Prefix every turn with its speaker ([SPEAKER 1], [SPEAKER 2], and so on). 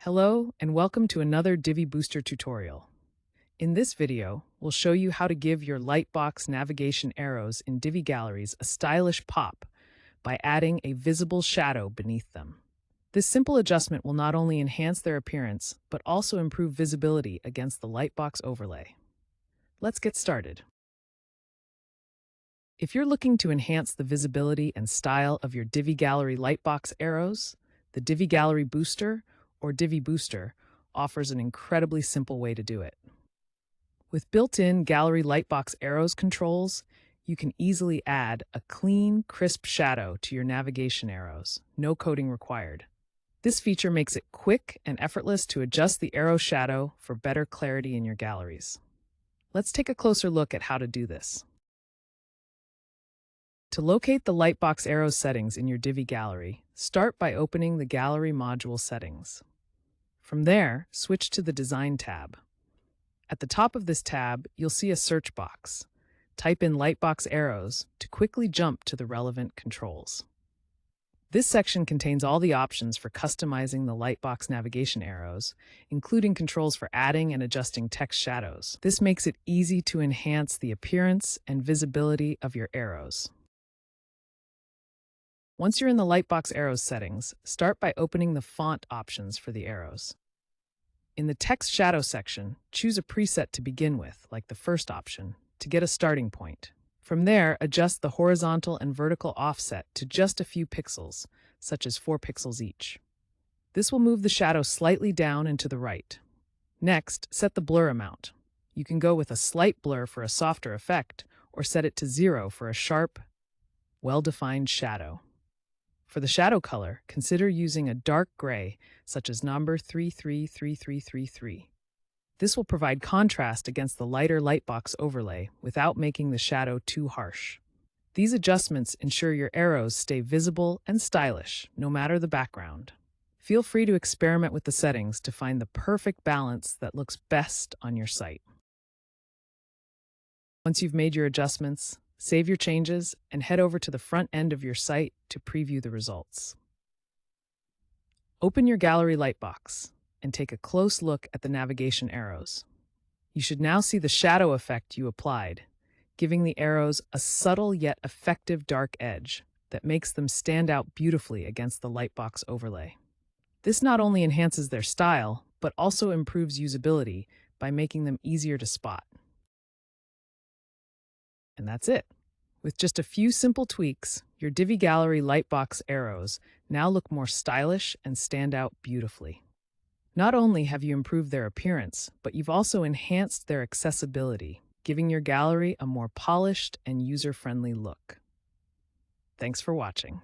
[SPEAKER 1] Hello and welcome to another Divi Booster tutorial. In this video, we'll show you how to give your Lightbox navigation arrows in Divi galleries a stylish pop by adding a visible shadow beneath them. This simple adjustment will not only enhance their appearance, but also improve visibility against the Lightbox overlay. Let's get started. If you're looking to enhance the visibility and style of your Divi Gallery Lightbox arrows, the Divi Gallery Booster or Divi Booster offers an incredibly simple way to do it. With built-in Gallery Lightbox arrows controls, you can easily add a clean, crisp shadow to your navigation arrows, no coding required. This feature makes it quick and effortless to adjust the arrow shadow for better clarity in your galleries. Let's take a closer look at how to do this. To locate the Lightbox arrow settings in your Divi gallery, start by opening the Gallery module settings. From there, switch to the Design tab. At the top of this tab, you'll see a search box. Type in Lightbox arrows to quickly jump to the relevant controls. This section contains all the options for customizing the Lightbox navigation arrows, including controls for adding and adjusting text shadows. This makes it easy to enhance the appearance and visibility of your arrows. Once you're in the Lightbox arrows settings, start by opening the font options for the arrows. In the text shadow section, choose a preset to begin with, like the first option, to get a starting point. From there, adjust the horizontal and vertical offset to just a few pixels, such as 4 pixels each. This will move the shadow slightly down and to the right. Next, set the blur amount. You can go with a slight blur for a softer effect, or set it to 0 for a sharp, well-defined shadow. For the shadow color, consider using a dark gray, such as number 333333. This will provide contrast against the lighter Lightbox overlay without making the shadow too harsh. These adjustments ensure your arrows stay visible and stylish, no matter the background. Feel free to experiment with the settings to find the perfect balance that looks best on your site. Once you've made your adjustments, save your changes and head over to the front end of your site to preview the results. Open your Gallery Lightbox and take a close look at the navigation arrows. You should now see the shadow effect you applied, giving the arrows a subtle yet effective dark edge that makes them stand out beautifully against the Lightbox overlay. This not only enhances their style, but also improves usability by making them easier to spot. And that's it. With just a few simple tweaks, your Divi Gallery Lightbox arrows now look more stylish and stand out beautifully. Not only have you improved their appearance, but you've also enhanced their accessibility, giving your gallery a more polished and user-friendly look. Thanks for watching.